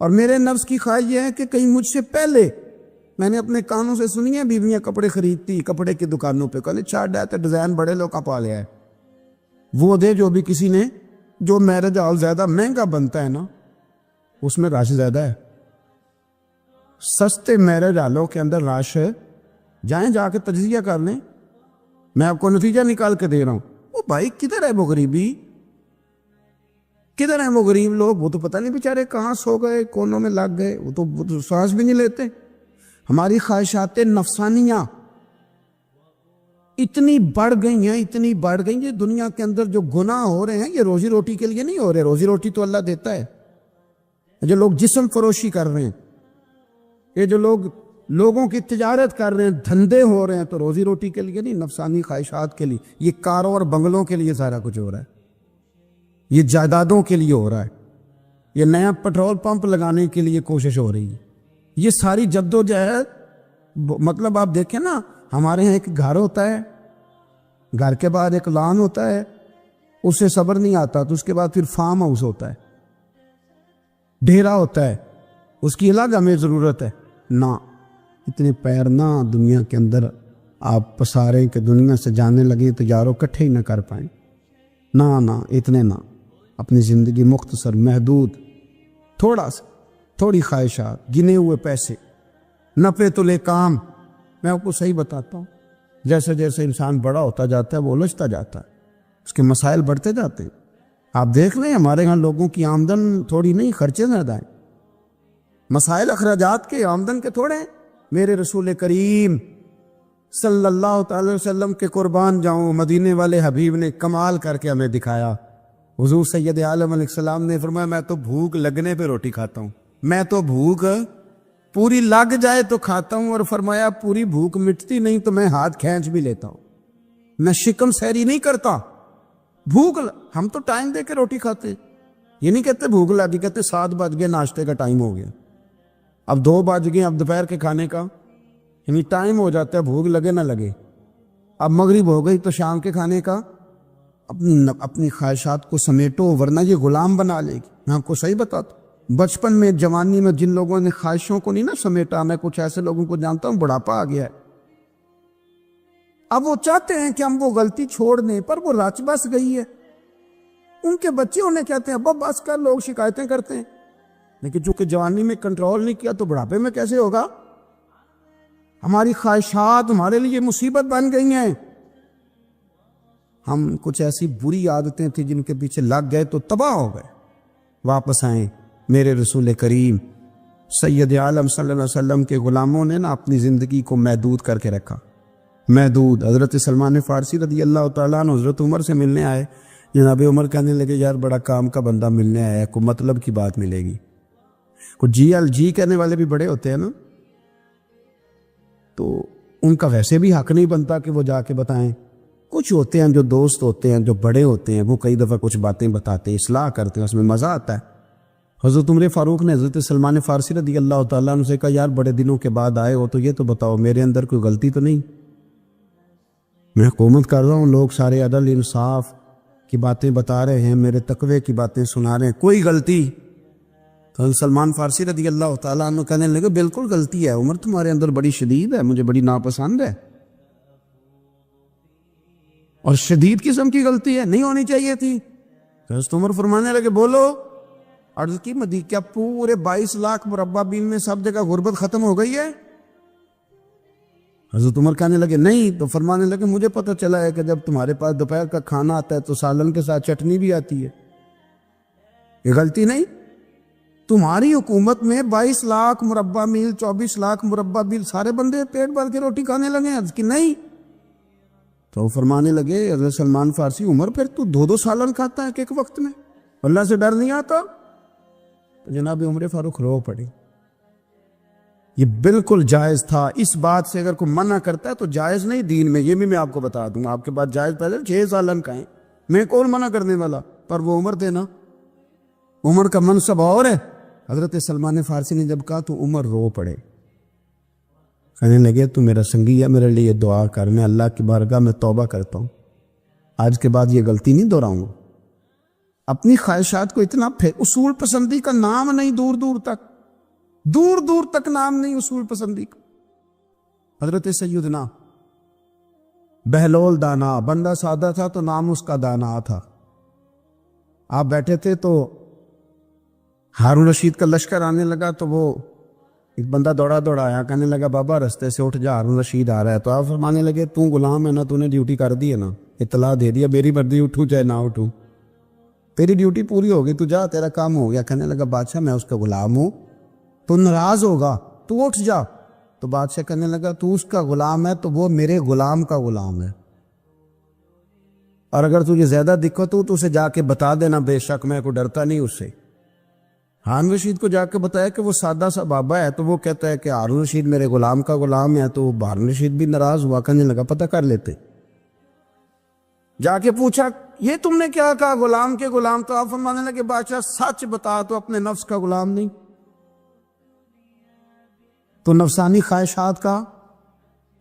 اور میرے نفس کی خواہش یہ ہے کہ کہیں مجھ سے پہلے، میں نے اپنے کانوں سے سنی ہے بیویاں کپڑے خریدتی کپڑے کی دکانوں پہ، کہنے چھاٹ ڈاتے ڈیزائن بڑے لوگ کا پا لیا ہے، وہ دے جو بھی کسی نے. جو میرج ہال زیادہ مہنگا بنتا ہے نا اس میں رش زیادہ ہے. سستے میرج ہالوں کے اندر رش ہے، جائیں جا کے تجزیہ کر لیں. میں آپ کو نتیجہ نکال کے دے رہا ہوں. وہ بھائی کدھر ہے وہ غریبی، کدھر ہیں وہ غریب لوگ؟ وہ تو پتہ نہیں بیچارے کہاں سو گئے، کونوں میں لگ گئے، وہ تو سانس بھی نہیں لیتے. ہماری خواہشات نفسانیہ اتنی بڑھ گئی ہیں، اتنی بڑھ گئی ہیں. دنیا کے اندر جو گناہ ہو رہے ہیں یہ روزی روٹی کے لیے نہیں ہو رہے. روزی روٹی تو اللہ دیتا ہے. جو لوگ جسم فروشی کر رہے ہیں، یہ جو لوگوں کی تجارت کر رہے ہیں، دھندے ہو رہے ہیں، تو روزی روٹی کے لیے نہیں، نفسانی خواہشات کے لیے. یہ کاروں اور بنگلوں کے لیے سارا کچھ ہو رہا ہے، یہ جائیدادوں کے لیے ہو رہا ہے، یہ نیا پیٹرول پمپ لگانے کے لیے کوشش ہو رہی ہے. یہ ساری جدوجہد، مطلب آپ دیکھیں نا، ہمارے یہاں ایک گھر ہوتا ہے، گھر کے بعد ایک لان ہوتا ہے، اس سے صبر نہیں آتا تو اس کے بعد پھر فارم ہاؤس ہوتا ہے، ڈیرا ہوتا ہے، اس کی الگ ہمیں ضرورت ہے. نہ اتنے پیر نہ دنیا کے اندر آپ پساریں کہ دنیا سے جانے لگے تو یاروں کٹھے ہی نہ کر پائیں. نہ اتنے نہ. اپنی زندگی مختصر، محدود، تھوڑی خواہشات، گنے ہوئے پیسے، نپے تلے کام. میں آپ کو صحیح بتاتا ہوں، جیسے جیسے انسان بڑا ہوتا جاتا ہے وہ الجھتا جاتا ہے، اس کے مسائل بڑھتے جاتے ہیں. آپ دیکھ لیں ہمارے ہاں لوگوں کی آمدن تھوڑی نہیں، خرچے زیادہ ہیں. مسائل اخراجات کے، آمدن کے تھوڑے ہیں. میرے رسول کریم صلی اللہ تعالی وسلم کے قربان جاؤں، مدینے والے حبیب نے کمال کر کے ہمیں دکھایا۔ حضور سید عالم علیہ السلام نے فرمایا میں تو بھوک لگنے پہ روٹی کھاتا ہوں، میں تو بھوک پوری لگ جائے تو کھاتا ہوں، اور فرمایا پوری بھوک مٹتی نہیں تو میں ہاتھ کھینچ بھی لیتا ہوں، میں شکم سیری نہیں کرتا۔ ہم تو ٹائم دے کے روٹی کھاتے، یہ نہیں کہتے بھوک لگی، کہتے 7 بج گئے، ناشتے کا ٹائم ہو گیا، اب 2 بج گئے، اب دوپہر کے کھانے کا یعنی ٹائم ہو جاتا ہے، بھوک لگے نہ لگے، اب مغرب ہو گئی تو شام کے کھانے کا اپنی خواہشات کو سمیٹو ورنہ یہ غلام بنا لے گی۔ میں آپ کو صحیح بتاتا ہوں، بچپن میں جوانی میں جن لوگوں نے خواہشوں کو نہیں نہ سمیٹا، میں کچھ ایسے لوگوں کو جانتا ہوں بڑھاپا آ گیا ہے، اب وہ چاہتے ہیں کہ ہم وہ غلطی چھوڑ دیں پر وہ رچ بس گئی ہے، ان کے بچے انہیں کہتے ہیں ابا بس کر، لوگ شکایتیں کرتے ہیں، لیکن چونکہ جوانی میں کنٹرول نہیں کیا تو بڑھاپے میں کیسے ہوگا؟ ہماری خواہشات ہمارے لیے مصیبت بن گئی ہیں، ہم کچھ ایسی بری عادتیں تھیں جن کے پیچھے لگ گئے تو تباہ ہو گئے۔ واپس آئیں، میرے رسول کریم سید عالم صلی اللہ علیہ وسلم کے غلاموں نے نا اپنی زندگی کو محدود کر کے رکھا، محدود۔ حضرت سلمان فارسی رضی اللہ تعالیٰ عنہ حضرت عمر سے ملنے آئے، جناب عمر کہنے لگے یار بڑا کام کا بندہ ملنے آیا ہے، کوئی مطلب کی بات ملے گی، کوئی جی کہنے والے بھی بڑے ہوتے ہیں نا، تو ان کا ویسے بھی حق نہیں بنتا کہ وہ جا کے بتائیں، کچھ ہوتے ہیں جو دوست ہوتے ہیں جو بڑے ہوتے ہیں، وہ کئی دفعہ کچھ باتیں بتاتے ہیں، اصلاح کرتے ہیں، اس میں مزہ آتا ہے۔ حضرت عمر فاروق نے حضرت سلمان فارسی رضی اللہ تعالیٰ عنہ سے کہا یار بڑے دنوں کے بعد آئے ہو تو یہ تو بتاؤ میرے اندر کوئی غلطی تو نہیں، میں حکومت کر رہا ہوں، لوگ سارے عدل انصاف کی باتیں بتا رہے ہیں، میرے تقوی کی باتیں سنا رہے ہیں، کوئی غلطی؟ تو سلمان فارسی رضی اللہ تعالیٰ عنہ کہنے لگے بالکل غلطی ہے عمر، تمہارے اندر بڑی شدید ہے، مجھے بڑی ناپسند ہے، اور شدید قسم کی غلطی ہے، نہیں ہونی چاہیے تھی۔ حضرت عمر فرمانے لگے بولو، عرض کی مدی کیا پورے 22 لاکھ مربع میل میں سب جگہ غربت ختم ہو گئی ہے؟ حضرت عمر کہنے لگے نہیں، تو فرمانے لگے مجھے پتہ چلا ہے کہ جب تمہارے پاس دوپہر کا کھانا آتا ہے تو سالن کے ساتھ چٹنی بھی آتی ہے، یہ غلطی نہیں؟ تمہاری حکومت میں 22 لاکھ مربع میل 24 لاکھ مربع میل سارے بندے پیٹ بھر کے روٹی کھانے لگے ہیں؟ عرض کی نہیں۔ تو فرمانے لگے حضرت سلمان فارسی عمر پھر تو 2 سالن کھاتا ہے کہ ایک وقت میں، اللہ سے ڈر نہیں آتا؟ تو جناب عمر فاروق رو پڑے۔ یہ بالکل جائز تھا، اس بات سے اگر کوئی منع کرتا ہے تو جائز نہیں دین میں، یہ بھی میں آپ کو بتا دوں، آپ کے پاس جائز پہلے 6 سالن کھائیں، میں کون منع کرنے والا، پر وہ عمر تھے نا، عمر کا منصب اور ہے۔ حضرت سلمان فارسی نے جب کہا تو عمر رو پڑے، کہنے لگے تو میرا سنگی ہے، میرے لیے دعا کر، میں اللہ کی بارگاہ میں توبہ کرتا ہوں، آج کے بعد یہ غلطی نہیں دہراؤں گا۔ اپنی خواہشات کو اتنا اصول پسندی کا نام نہیں، دور دور تک نام نہیں اصول پسندی کا۔ حضرت سیدنا بہلول دانا، بندہ سادہ تھا تو نام اس کا دانا تھا۔ آپ بیٹھے تھے تو ہارون رشید کا لشکر آنے لگا تو وہ ایک بندہ دوڑا آیا، کہنے لگا بابا رستے سے اٹھ جا، ہارون رشید آ رہا ہے۔ تو آپ فرمانے لگے تو غلام ہے نا، تو نے ڈیوٹی کر دی ہے نا، اطلاع دے دیا، میری مرضی اٹھوں چاہے نہ اٹھوں، تیری ڈیوٹی پوری ہوگی، تو جا، تیرا کام ہو گیا۔ کہنے لگا بادشاہ میں اس کا غلام ہوں، تو ناراض ہوگا، تو اٹھ جا۔ تو بادشاہ کہنے لگا تو اس کا غلام ہے تو وہ میرے غلام کا غلام ہے، اور اگر تجھے زیادہ دقت ہو تو اسے جا کے بتا دینا، بے شک میں کو ڈرتا نہیں اس سے۔ ہارون رشید کو جا کے بتایا کہ وہ سادہ سا بابا ہے، تو وہ کہتا ہے کہ ہارون رشید میرے غلام کا غلام ہے، تو ہارون رشید بھی ناراض ہوا، کہنے لگا پتہ کر لیتے۔ جا کے پوچھا یہ تم نے کیا کہا، غلام کے غلام؟ تو آپ فرمانے لگے بادشاہ سچ بتا، تو اپنے نفس کا غلام نہیں تو نفسانی خواہشات کا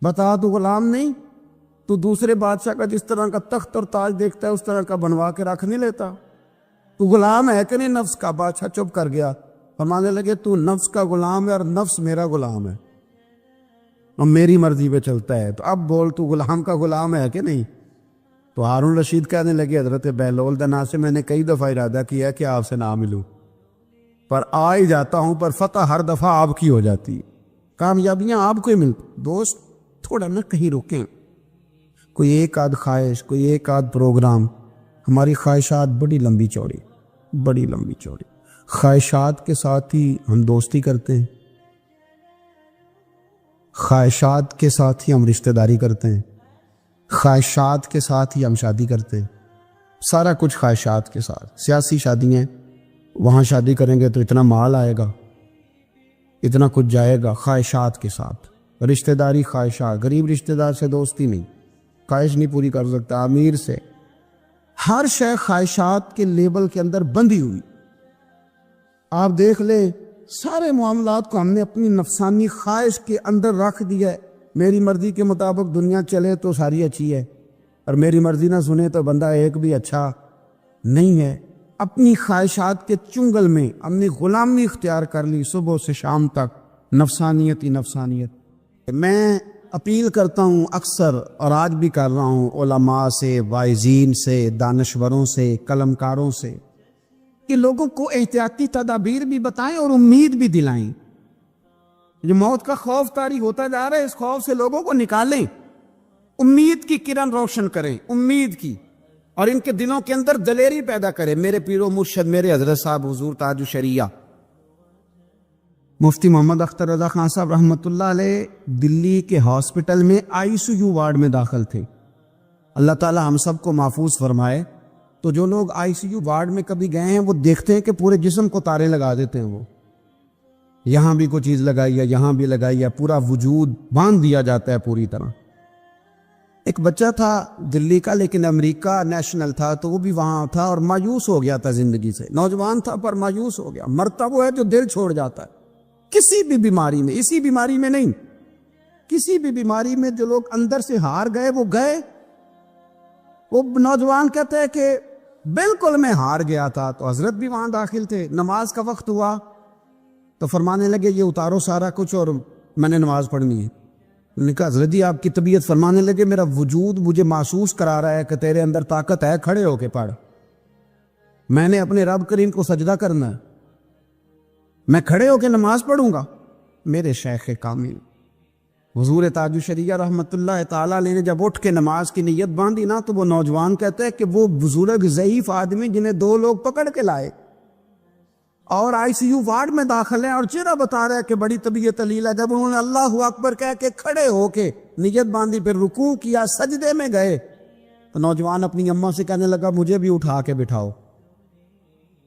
بتا، تو غلام نہیں تو دوسرے بادشاہ کا جس طرح کا تخت اور تاج دیکھتا ہے اس طرح کا بنوا کے رکھ نہیں لیتا، تو غلام ہے کہ نہیں نفس کا؟ بادشاہ چپ کر گیا۔ فرمانے لگے تو نفس کا غلام ہے اور نفس میرا غلام ہے اور میری مرضی پہ چلتا ہے، تو اب بول تو غلام کا غلام ہے کہ نہیں؟ تو ہارون رشید کہنے لگے حضرت بہلول دنا سے میں نے کئی دفعہ ارادہ کیا کہ آپ سے نہ ملوں، پر آ ہی جاتا ہوں، پر فتح ہر دفعہ آپ کی ہو جاتی ہے، کامیابیاں آپ کو ہی ملتی۔ دوست تھوڑا نہ کہیں رکیں، کوئی ایک آدھ خواہش، کوئی ایک آدھ پروگرام، ہماری خواہشات بڑی لمبی چوڑی، خواہشات کے ساتھ ہی ہم دوستی کرتے ہیں، خواہشات کے ساتھ ہی ہم رشتہ داری کرتے ہیں، خواہشات کے ساتھ ہی ہم شادی کرتے ہیں، سارا کچھ خواہشات کے ساتھ۔ سیاسی شادیاں، وہاں شادی کریں گے تو اتنا مال آئے گا، اتنا کچھ جائے گا، خواہشات کے ساتھ۔ رشتہ داری خواہشات، غریب رشتہ دار سے دوستی نہیں، خواہش نہیں پوری کر سکتا، امیر سے۔ ہر شے خواہشات کے لیبل کے اندر بندھی ہوئی۔ آپ دیکھ لیں سارے معاملات کو ہم نے اپنی نفسانی خواہش کے اندر رکھ دیا ہے۔ میری مرضی کے مطابق دنیا چلے تو ساری اچھی ہے، اور میری مرضی نہ سنے تو بندہ ایک بھی اچھا نہیں ہے۔ اپنی خواہشات کے چنگل میں ہم نے غلامی اختیار کر لی، صبح سے شام تک نفسانیت ہی نفسانیت۔ میں اپیل کرتا ہوں اکثر، اور آج بھی کر رہا ہوں، علماء سے، واعظین سے، دانشوروں سے، قلمکاروں سے، کہ لوگوں کو احتیاطی تدابیر بھی بتائیں اور امید بھی دلائیں۔ جو موت کا خوف طاری ہوتا جا رہا ہے، اس خوف سے لوگوں کو نکالیں، امید کی کرن روشن کریں، امید کی، اور ان کے دلوں کے اندر دلیری پیدا کریں۔ میرے پیر و مرشد، میرے حضرت صاحب حضور تاج الشریعہ مفتی محمد اختر رضا خان صاحب رحمۃ اللہ علیہ دلی کے ہاسپٹل میں ICU وارڈ میں داخل تھے۔ اللہ تعالی ہم سب کو محفوظ فرمائے۔ تو جو لوگ ICU وارڈ میں کبھی گئے ہیں وہ دیکھتے ہیں کہ پورے جسم کو تارے لگا دیتے ہیں، وہ یہاں بھی کوئی چیز لگائی ہے، یہاں بھی لگائی ہے، پورا وجود باندھ دیا جاتا ہے پوری طرح۔ ایک بچہ تھا دلی کا، لیکن امریکہ نیشنل تھا، تو وہ بھی وہاں تھا اور مایوس ہو گیا تھا زندگی سے۔ نوجوان تھا پر مایوس ہو گیا۔ مرتا وہ ہے جو دل چھوڑ جاتا ہے کسی بھی بیماری میں، اسی بیماری میں نہیں، کسی بھی بیماری میں جو لوگ اندر سے ہار گئے وہ گئے۔ وہ نوجوان کہتا ہے کہ بالکل میں ہار گیا تھا۔ تو حضرت بھی وہاں داخل تھے، نماز کا وقت ہوا تو فرمانے لگے یہ اتارو سارا کچھ اور میں نے نماز پڑھنی ہے۔ انہوں نے کہا حضرت جی آپ کی طبیعت، فرمانے لگے میرا وجود مجھے محسوس کرا رہا ہے کہ تیرے اندر طاقت ہے، کھڑے ہو کے پڑھ، میں نے اپنے رب کریم کو سجدہ کرنا ہے، میں کھڑے ہو کے نماز پڑھوں گا۔ میرے شیخ کامل حضور تاج الشریعہ رحمۃ اللہ تعالیٰ علیہ نے جب اٹھ کے نماز کی نیت باندھی نا، تو وہ نوجوان کہتے ہیں کہ وہ بزرگ ضعیف آدمی جنہیں 2 لوگ پکڑ کے لائے اور ICU وارڈ میں داخل ہیں، اور چہرہ بتا رہا ہے کہ بڑی طبیعت علیل ہے، جب انہوں نے اللہ اکبر کہہ کے کھڑے ہو کے نیت باندھی، پھر رکوع کیا، سجدے میں گئے، تو نوجوان اپنی اماں سے کہنے لگا مجھے بھی اٹھا کے بٹھاؤ۔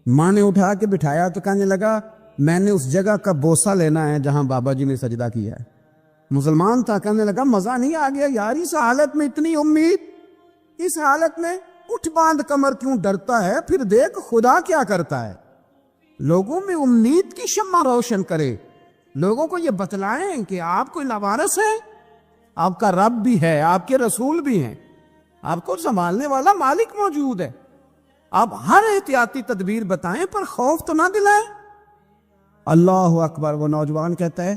ماں نے اٹھا کے بٹھایا تو کہنے لگا میں نے اس جگہ کا بوسہ لینا ہے جہاں بابا جی نے سجدہ کیا ہے۔ مسلمان تھا، کہنے لگا مزہ نہیں آ گیا یار، اس حالت میں اتنی امید، اس حالت میں اٹھ باندھ کمر کیوں ڈرتا ہے؟ پھر دیکھ خدا کیا کرتا ہے۔ لوگوں میں امید کی شمع روشن کرے، لوگوں کو یہ بتلائیں کہ آپ کوئی لوارث ہے، آپ کا رب بھی ہے، آپ کے رسول بھی ہیں، آپ کو سنبھالنے والا مالک موجود ہے۔ آپ ہر احتیاطی تدبیر بتائیں پر خوف تو نہ دلائیں۔ اللہ اکبر۔ وہ نوجوان کہتا ہے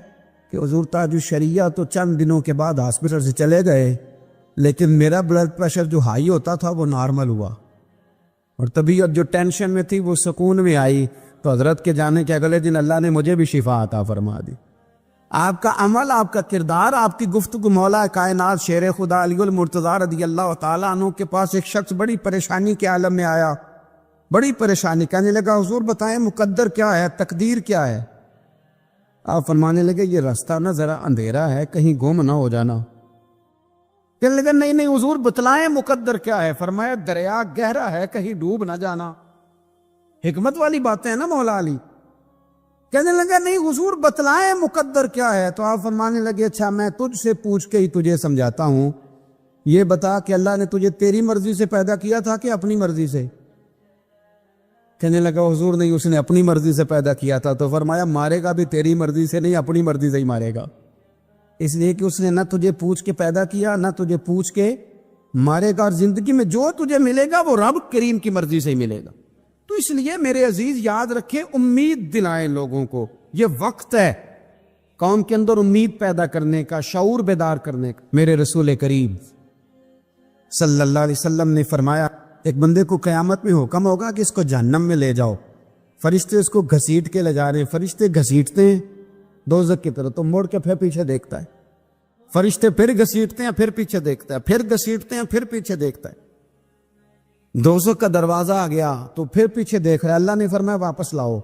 کہ حضور تاج الشریعہ تو چند دنوں کے بعد ہاسپٹل سے چلے گئے، لیکن میرا بلڈ پریشر جو ہائی ہوتا تھا وہ نارمل ہوا، اور طبیعت جو ٹینشن میں تھی وہ سکون میں آئی۔ تو حضرت کے جانے کے اگلے دن اللہ نے مجھے بھی شفا عطا فرما دی۔ آپ کا عمل، آپ کا کردار، آپ کی گفتگو، مولا کائنات شیر خدا علی المرتضیٰ رضی اللہ تعالیٰ عنہ کے پاس ایک شخص بڑی پریشانی کے عالم میں آیا، بڑی پریشانی، کہنے لگا حضور بتائیں مقدر کیا ہے، تقدیر کیا ہے؟ آپ فرمانے لگے یہ راستہ نا ذرا اندھیرا ہے، کہیں گم نہ ہو جانا۔ کہنے لگا نہیں نہیں حضور بتلائیں مقدر کیا ہے؟ فرمایا دریا گہرا ہے، کہیں ڈوب نہ جانا۔ حکمت والی باتیں ہیں نا مولا علی۔ کہنے لگا نہیں حضور بتلائیں مقدر کیا ہے؟ تو آپ فرمانے لگے اچھا میں تجھ سے پوچھ کے ہی تجھے سمجھاتا ہوں، یہ بتا کہ اللہ نے تجھے تیری مرضی سے پیدا کیا تھا کہ اپنی مرضی سے؟ کہنے لگا حضور نہیں، اس نے اپنی مرضی سے پیدا کیا تھا۔ تو فرمایا مارے گا بھی تیری مرضی سے نہیں، اپنی مرضی سے ہی مارے گا، اس لیے کہ اس نے نہ تجھے پوچھ کے پیدا کیا، نہ تجھے پوچھ کے مارے گا، اور زندگی میں جو تجھے ملے گا وہ رب کریم کی مرضی سے ہی ملے گا۔ تو اس لیے میرے عزیز یاد رکھیں، امید دلائیں لوگوں کو، یہ وقت ہے قوم کے اندر امید پیدا کرنے کا، شعور بیدار کرنے کا۔ میرے رسول کریم صلی اللہ علیہ وسلم نے فرمایا ایک بندے کو قیامت میں حکم ہوگا کہ اس کو جہنم میں لے جاؤ، فرشتے اس کو گھسیٹ کے لے جا رہے ہیں، فرشتے گھسیٹتے ہیں دوزخ کی طرف، تو مڑ کے پھر پیچھے دیکھتا ہے، فرشتے پھر گھسیٹتے ہیں، پھر پیچھے دیکھتا ہے، پھر گھسیٹتے ہیں، پھر پیچھے دیکھتا ہے، دوزخ کا دروازہ آ گیا تو پھر پیچھے دیکھ رہا ہے۔ اللہ نے فرمایا واپس لاؤ،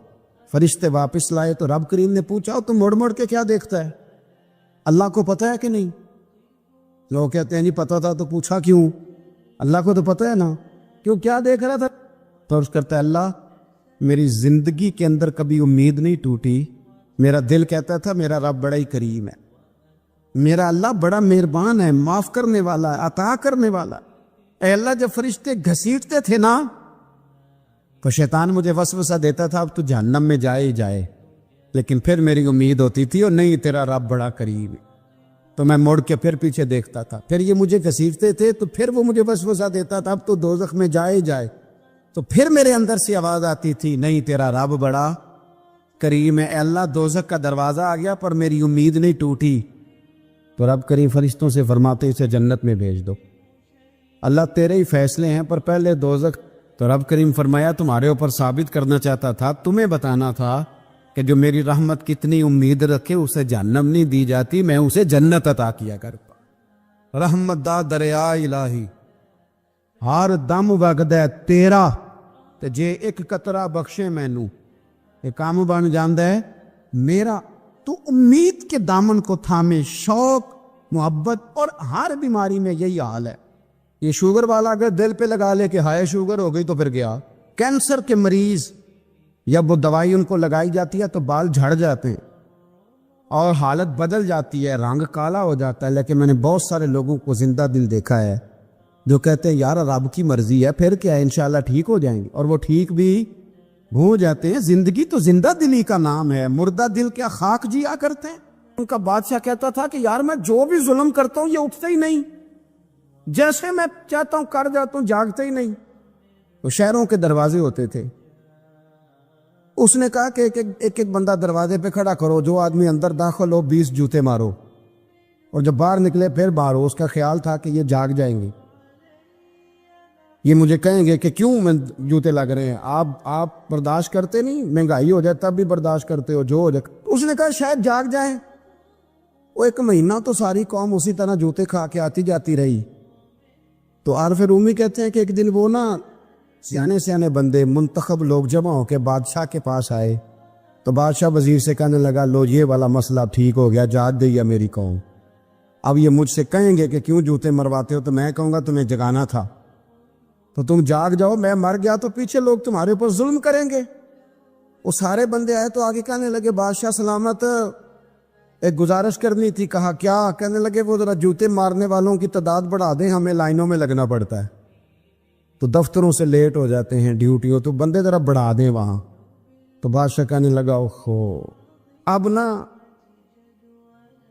فرشتے واپس لائے تو رب کریم نے پوچھا تو مڑ مڑ کے کیا دیکھتا ہے؟ اللہ کو پتہ ہے کہ نہیں؟ لوگ کہتے ہیں جی پتہ تھا تو پوچھا کیوں؟ اللہ کو تو پتہ ہے نا، کیوں کیا دیکھ رہا تھا؟ تو عرض کرتا ہے اللہ میری زندگی کے اندر کبھی امید نہیں ٹوٹی، میرا دل کہتا تھا میرا رب بڑا ہی کریم ہے، میرا اللہ بڑا مہربان ہے، معاف کرنے والا ہے، عطا کرنے والا ہے۔ اے اللہ جب فرشتے گھسیٹتے تھے نا تو شیطان مجھے وسوسہ دیتا تھا اب تو جہنم میں جائے ہی جائے، لیکن پھر میری امید ہوتی تھی اور نہیں تیرا رب بڑا کریم ہے، تو میں مڑ کے پھر پیچھے دیکھتا تھا، پھر یہ مجھے گھسیٹتے تھے تو پھر وہ مجھے وسوسہ دیتا تھا اب تو دوزخ میں جائے ہی جائے، تو پھر میرے اندر سے آواز آتی تھی نہیں تیرا رب بڑا کریم ہے۔ اے اللہ دوزخ کا دروازہ آ گیا پر میری امید نہیں ٹوٹی، تو رب کریم فرشتوں سے فرماتے اسے جنت میں بھیج دو، اللہ تیرے ہی فیصلے ہیں پر پہلے دوزخ۔ تو رب کریم فرمایا تمہارے اوپر ثابت کرنا چاہتا تھا، تمہیں بتانا تھا کہ جو میری رحمت کتنی امید رکھے اسے جہنم نہیں دی جاتی، میں اسے جنت عطا کیا کرتا۔ رحمت دا دریا الہی ہر دم وگدا تیرا تے جے ایک قطرہ بخشے مینوں، یہ کام بن جاندا ہے میرا۔ تو امید کے دامن کو تھامے، شوق محبت، اور ہر بیماری میں یہی حال ہے۔ یہ شوگر والا اگر دل پہ لگا لے کہ ہائے شوگر ہو گئی تو پھر گیا۔ کینسر کے مریض جب وہ دوائی ان کو لگائی جاتی ہے تو بال جھڑ جاتے ہیں اور حالت بدل جاتی ہے، رنگ کالا ہو جاتا ہے، لیکن میں نے بہت سارے لوگوں کو زندہ دل دیکھا ہے جو کہتے ہیں یار رب کی مرضی ہے پھر کیا ہے انشاءاللہ ٹھیک ہو جائیں گے، اور وہ ٹھیک بھی ہو جاتے ہیں۔ زندگی تو زندہ دلی کا نام ہے، مردہ دل کیا خاک جیا کرتے ہیں۔ ان کا بادشاہ کہتا تھا کہ یار میں جو بھی ظلم کرتا ہوں یہ اٹھتا ہی نہیں، جیسے میں چاہتا ہوں کر جاتا ہوں، جاگتا ہی نہیں۔ تو شہروں کے دروازے ہوتے تھے، اس نے کہا کہ ایک ایک بندہ دروازے پہ کھڑا کرو، جو آدمی اندر داخل ہو 20 جوتے مارو، اور جب باہر نکلے پھر باہر ہو۔ اس کا خیال تھا کہ یہ جاگ جائیں گے، یہ مجھے کہیں گے کہ کیوں میں جوتے لگ رہے ہیں، آپ برداشت کرتے نہیں، مہنگائی ہو جائے تب بھی برداشت کرتے ہو، جو ہو جائے۔ اس نے کہا شاید جاگ جائیں۔ وہ 1 مہینہ تو ساری قوم اسی طرح جوتے کھا کے آتی جاتی رہی۔ تو عارف رومی کہتے ہیں کہ ایک دن وہ نا سیانے سیانے بندے منتخب لوگ جمع ہو کے بادشاہ کے پاس آئے، تو بادشاہ وزیر سے کہنے لگا لو یہ والا مسئلہ ٹھیک ہو گیا، جاگ گئی ہے میری قوم، اب یہ مجھ سے کہیں گے کہ کیوں جوتے مرواتے ہو تو میں کہوں گا تمہیں جگانا تھا، تو تم جاگ جاؤ، میں مر گیا تو پیچھے لوگ تمہارے اوپر ظلم کریں گے۔ وہ سارے بندے آئے تو آگے کہنے لگے بادشاہ سلامت ایک گزارش کرنی تھی۔ کہا کیا؟ کہنے لگے وہ ذرا جوتے مارنے والوں کی تعداد بڑھا دیں، ہمیں لائنوں میں لگنا پڑتا ہے، تو دفتروں سے لیٹ ہو جاتے ہیں ڈیوٹیوں، تو بندے ذرا بڑھا دیں وہاں۔ تو بادشاہ کہنے لگا اوہو اب نا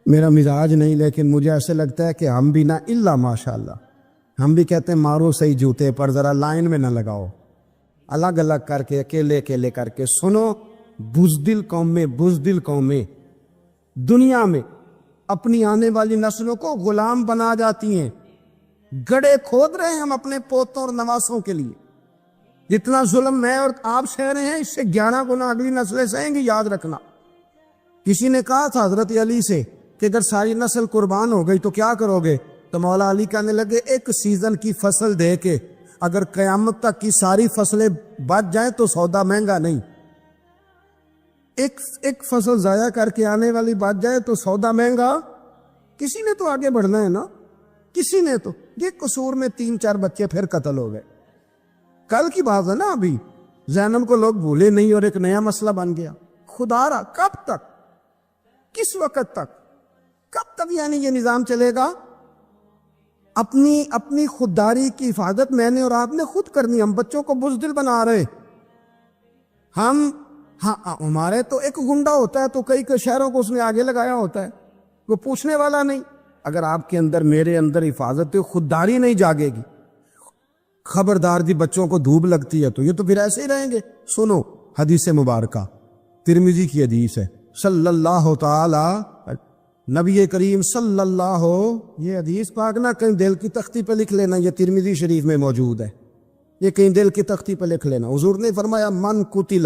میرا مزاج نہیں، لیکن مجھے ایسے لگتا ہے کہ ہم بھی نا الا ماشاءاللہ ہم بھی کہتے ہیں مارو صحیح جوتے پر ذرا لائن میں نہ لگاؤ، الگ الگ کر کے اکیلے اکیلے کر کے۔ سنو بزدل قومیں دنیا میں اپنی آنے والی نسلوں کو غلام بنا جاتی ہیں، گڑھے کھود رہے ہیں ہم اپنے پوتوں اور نواسوں کے لیے۔ جتنا ظلم میں اور آپ سہ رہے ہیں اس سے 11 گنا اگلی نسلیں سہیں گی، یاد رکھنا۔ کسی نے کہا تھا حضرت علی سے کہ اگر ساری نسل قربان ہو گئی تو کیا کرو گے؟ تو مولا علی کہنے لگے ایک سیزن کی فصل دے کے اگر قیامت تک کی ساری فصلیں بچ جائیں تو سودا مہنگا نہیں، ایک فصل ضائع کر کے آنے والی بچ جائے تو سودا مہنگا۔ کسی نے تو آگے بڑھنا ہے نا، کسی نے تو۔ یہ قصور میں 3-4 بچے پھر قتل ہو گئے، کل کی بات ہے نا، ابھی زینب کو لوگ بھولے نہیں اور ایک نیا مسئلہ بن گیا۔ خدا را کب تک، کس وقت تک، کب تک یعنی یہ نظام چلے گا؟ اپنی خودداری کی حفاظت میں نے اور آپ نے خود کرنی۔ ہم بچوں کو بزدل بنا رہے، ہمارے تو ایک گنڈا ہوتا ہے تو کئی شہروں کو اس نے آگے لگایا ہوتا ہے، وہ پوچھنے والا نہیں۔ اگر آپ کے اندر میرے اندر حفاظت خودداری نہیں جاگے گی، خبردار دی بچوں کو دھوپ لگتی ہے تو یہ تو پھر ایسے ہی رہیں گے۔ سنو حدیث مبارکہ ترمذی کی حدیث ہے، صلی اللہ تعالی نبی کریم صلی اللہ، یہ حدیث پاک نہ کہیں دل کی تختی پہ لکھ لینا، یہ ترمذی شریف میں موجود ہے، یہ کہیں دل کی تختی پہ لکھ لینا۔ حضور نے فرمایا من قتل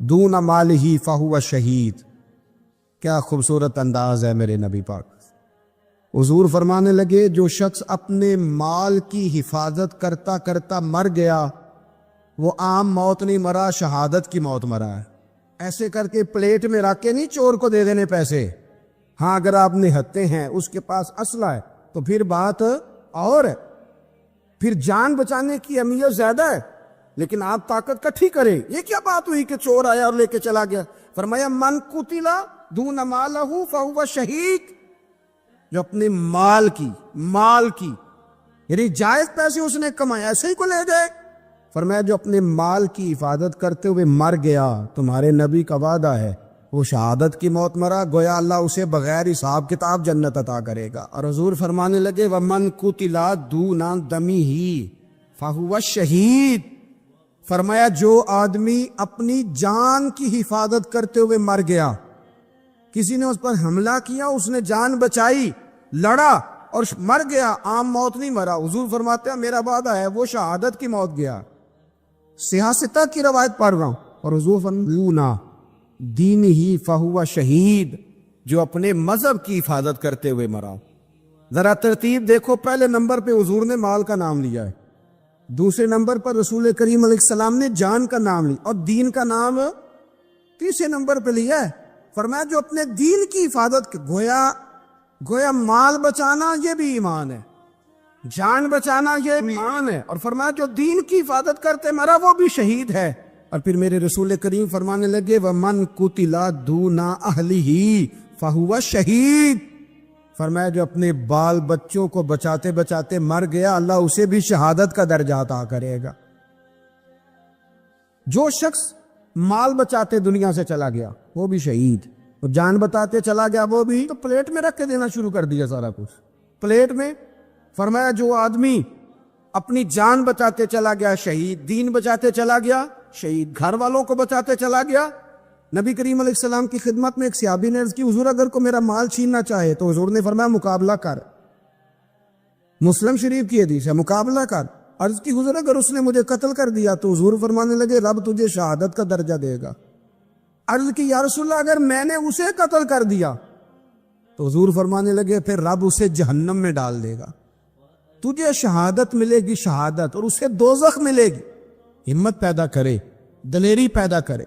دون مالہ فہو شہید۔ کیا خوبصورت انداز ہے میرے نبی پاک۔ حضور فرمانے لگے جو شخص اپنے مال کی حفاظت کرتا کرتا مر گیا وہ عام موت نہیں مرا، شہادت کی موت مرا ہے۔ ایسے کر کے پلیٹ میں رکھ کے نہیں چور کو دے دینے پیسے، ہاں اگر آپ نہتے ہیں, اس کے پاس اسلحہ ہے, تو پھر بات اور ہے, پھر جان بچانے کی اہمیت زیادہ ہے. لیکن آپ طاقت کٹھی کریں. یہ کیا بات ہوئی کہ چور آیا اور لے کے چلا گیا؟ فرمایا من قتل دون مالہ فہو شہید, جو اپنے مال کی یعنی جائز پیسے اس نے کمائے ایسے ہی کو لے جائے. فرمایا جو اپنے مال کی حفاظت کرتے ہوئے مر گیا, تمہارے نبی کا وعدہ ہے وہ شہادت کی موت مرا, گویا اللہ اسے بغیر حساب کتاب جنت عطا کرے گا. اور حضور فرمانے لگے ومن قتل دون دمہ فہو شہید. فرمایا جو آدمی اپنی جان کی حفاظت کرتے ہوئے مر گیا, کسی نے اس پر حملہ کیا, اس نے جان بچائی, لڑا اور مر گیا, عام موت نہیں مرا. حضور فرماتے ہیں میرا وعدہ ہے وہ شہادت کی موت گیا. سیاستہ کی روایت پڑھ رہا ہوں. اور حضور فرمانا دین ہی فہو شہید, جو اپنے مذہب کی حفاظت کرتے ہوئے مرا. ذرا ترتیب دیکھو, پہلے نمبر پہ حضور نے مال کا نام لیا ہے, دوسرے نمبر پر رسول کریم علیہ السلام نے جان کا نام لیا, اور دین کا نام تیسرے نمبر پہ لیا ہے. فرمایا جو اپنے دین کی حفاظت, گویا مال بچانا یہ بھی ایمان ہے, جان بچانا یہ ایمان ہے. اور فرمایا جو دین کی حفاظت کرتے مرا وہ بھی شہید ہے. اور پھر میرے رسول کریم فرمانے لگے ومن قتل دون اہلہ فہو شہید. فرمایا جو اپنے بال بچوں کو بچاتے بچاتے مر گیا, اللہ اسے بھی شہادت کا درجہ عطا کرے گا. جو شخص مال بچاتے دنیا سے چلا گیا وہ بھی شہید, اور جان بتاتے چلا گیا وہ بھی. تو پلیٹ میں رکھ کے دینا شروع کر دیا سارا کچھ پلیٹ میں. فرمایا جو آدمی اپنی جان بچاتے چلا گیا شہید, دین بچاتے چلا گیا شہید, گھر والوں کو بچاتے چلا گیا. نبی کریم علیہ السلام کی خدمت میں ایک صحابی نے عرض کی حضور اگر کو میرا مال چھیننا چاہے, تو حضور نے فرمایا مقابلہ کر. مسلم شریف کی حدیث ہے, مقابلہ کر. عرض کی حضور اگر اس نے مجھے قتل کر دیا, تو حضور فرمانے لگے رب تجھے شہادت کا درجہ دے گا. عرض کی یا رسول اللہ اگر میں نے اسے قتل کر دیا, تو حضور فرمانے لگے پھر رب اسے جہنم میں ڈال دے گا. تجھے شہادت ملے گی, شہادت, اور اسے دوزخ ملے گی. ہمت پیدا کرے, دلیری پیدا کرے.